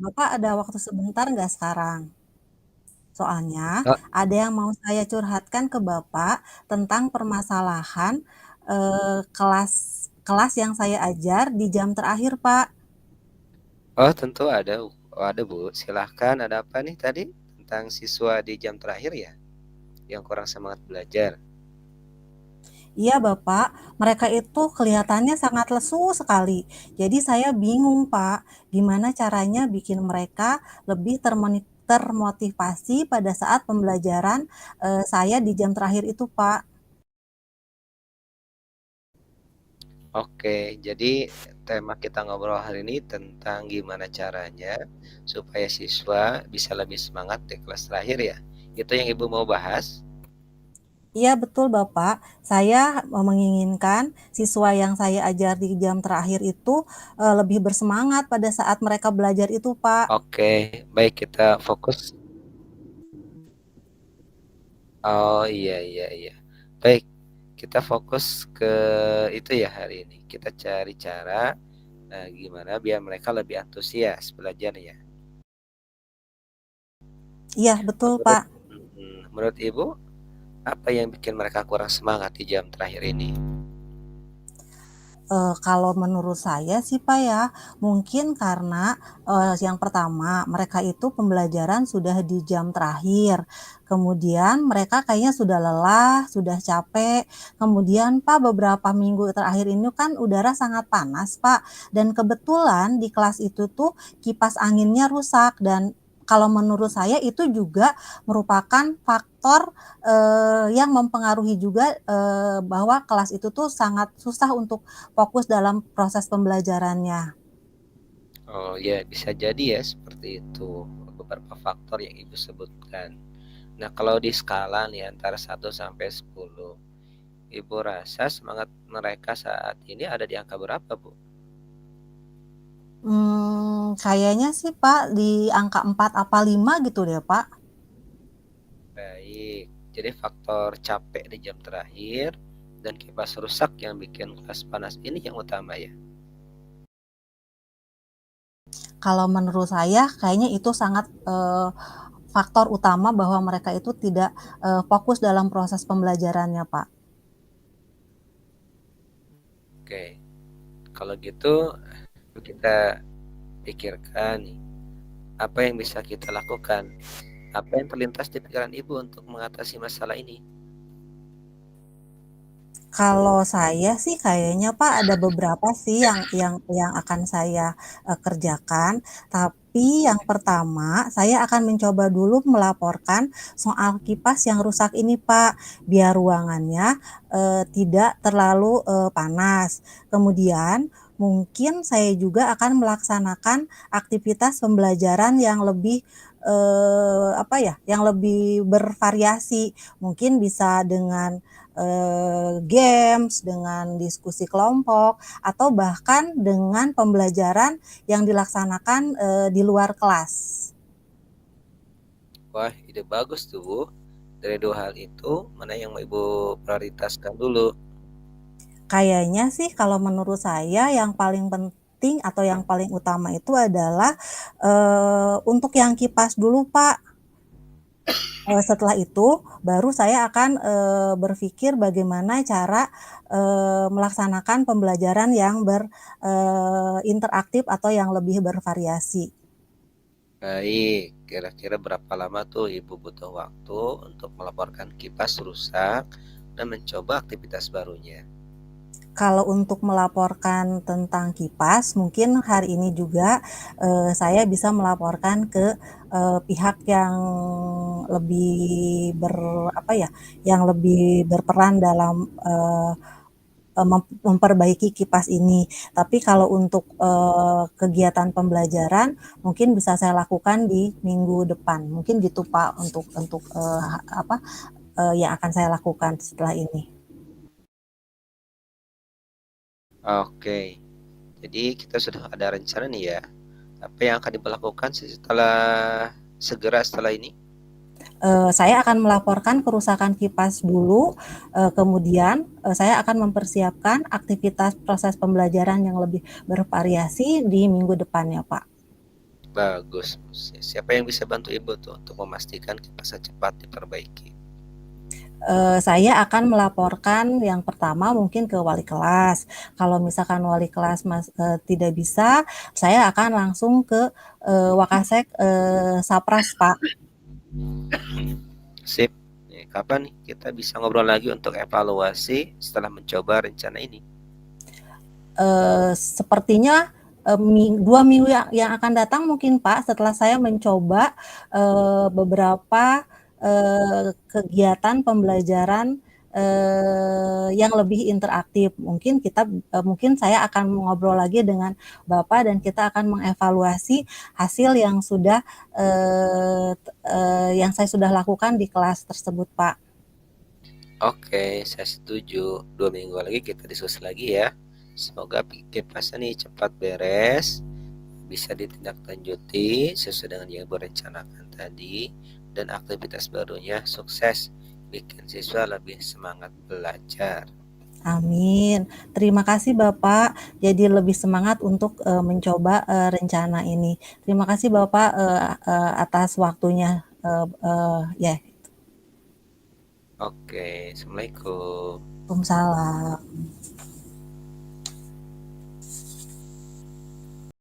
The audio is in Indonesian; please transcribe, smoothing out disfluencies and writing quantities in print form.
Bapak ada waktu sebentar nggak sekarang? Soalnya Oh, ada yang mau saya curhatkan ke Bapak tentang permasalahan, kelas kelas yang saya ajar di jam terakhir, Pak. oh tentu ada. Oh, ada Bu. Silahkan, ada apa nih tadi? Tentang siswa di jam terakhir ya? Yang kurang semangat belajar. Iya, Bapak, mereka itu kelihatannya sangat lesu sekali. Jadi saya bingung, Pak, gimana caranya bikin mereka lebih termotivasi pada saat pembelajaran, saya di jam terakhir itu, Pak. Oke, jadi tema kita ngobrol hari ini tentang gimana caranya supaya siswa bisa lebih semangat di kelas terakhir ya. Itu yang Ibu mau bahas? Iya betul Bapak, saya menginginkan siswa yang saya ajar di jam terakhir itu, lebih bersemangat pada saat mereka belajar itu, Pak. Oke, baik kita fokus. Oh iya iya iya. Baik, kita fokus ke itu ya hari ini. Kita cari cara gimana biar mereka lebih antusias belajar ya. Iya betul, Menurut Pak. menurut Ibu, apa yang bikin mereka kurang semangat di jam terakhir ini? Kalau menurut saya sih, Pak, ya, mungkin karena, yang pertama, mereka itu pembelajaran sudah di jam terakhir, kemudian mereka kayaknya sudah lelah, sudah capek, kemudian, Pak, beberapa minggu terakhir ini kan udara sangat panas, Pak, dan kebetulan di kelas itu tuh kipas anginnya rusak dan kalau menurut saya itu juga merupakan faktor, yang mempengaruhi juga, bahwa kelas itu tuh sangat susah untuk fokus dalam proses pembelajarannya. Oh ya, bisa jadi ya seperti itu. Beberapa faktor yang Ibu sebutkan. Nah, kalau di skala nih antara 1 sampai 10, Ibu rasa semangat mereka saat ini ada di angka berapa, Bu? Kayaknya sih, Pak, di angka 4 apa 5 gitu deh, Pak. Baik, jadi faktor capek di jam terakhir dan kipas rusak yang bikin kelas panas ini yang utama ya. Kalau menurut saya kayaknya itu sangat, faktor utama bahwa mereka itu tidak, fokus dalam proses pembelajarannya, Pak. Oke, kalau gitu kita pikirkan nih, apa yang bisa kita lakukan? Apa yang terlintas di pikiran Ibu untuk mengatasi masalah ini? Kalau saya sih kayaknya, Pak, ada beberapa sih yang akan saya, kerjakan. Tapi yang pertama, saya akan mencoba dulu melaporkan soal kipas yang rusak ini, Pak, biar ruangannya, tidak terlalu, panas. Kemudian mungkin saya juga akan melaksanakan aktivitas pembelajaran yang lebih, apa ya, yang lebih bervariasi. Mungkin bisa dengan games, dengan diskusi kelompok, atau bahkan dengan pembelajaran yang dilaksanakan, di luar kelas. Wah, ide bagus tuh, Bu. Dari dua hal itu, mana yang mau Ibu prioritaskan dulu? Kayaknya sih kalau menurut saya yang paling penting atau yang paling utama itu adalah, untuk yang kipas dulu, Pak. Setelah itu baru saya akan, berpikir bagaimana cara, melaksanakan pembelajaran yang interaktif atau yang lebih bervariasi. Baik, kira-kira berapa lama tuh Ibu butuh waktu untuk melaporkan kipas rusak dan mencoba aktivitas barunya? Kalau untuk melaporkan tentang kipas, mungkin hari ini juga, saya bisa melaporkan ke, pihak yang lebih apa ya, yang lebih berperan dalam, memperbaiki kipas ini. Tapi kalau untuk, kegiatan pembelajaran, mungkin bisa saya lakukan di minggu depan. Mungkin gitu, Pak, untuk, apa, yang akan saya lakukan setelah ini. Oke, jadi kita sudah ada rencana nih ya. Apa yang akan dilakukan setelah segera setelah ini? Saya akan melaporkan kerusakan kipas dulu, kemudian, saya akan mempersiapkan aktivitas proses pembelajaran yang lebih bervariasi di minggu depannya, Pak. Bagus. Siapa yang bisa bantu Ibu tuh untuk memastikan kipas cepat diperbaiki? Saya akan melaporkan yang pertama mungkin ke wali kelas. Kalau misalkan wali kelas tidak bisa, saya akan langsung ke Wakasek Sapras, Pak. Sip. Kapan nih kita bisa ngobrol lagi untuk evaluasi setelah mencoba rencana ini? Sepertinya 2 minggu yang akan datang mungkin, Pak, setelah saya mencoba beberapa kegiatan pembelajaran yang lebih interaktif. Mungkin saya akan ngobrol lagi dengan Bapak dan kita akan mengevaluasi hasil yang saya sudah lakukan di kelas tersebut, Pak. Oke, saya setuju. 2 minggu lagi kita diskusi lagi ya. Semoga kipasnya nih cepat beres, bisa ditindaklanjuti sesuai dengan yang Ibu rencanakan tadi, dan aktivitas barunya sukses, bikin siswa lebih semangat belajar. Amin. Terima kasih Bapak, jadi lebih semangat untuk mencoba rencana ini. Terima kasih Bapak atas waktunya. Ya, Oke, Assalamualaikum. Waalaikumsalam.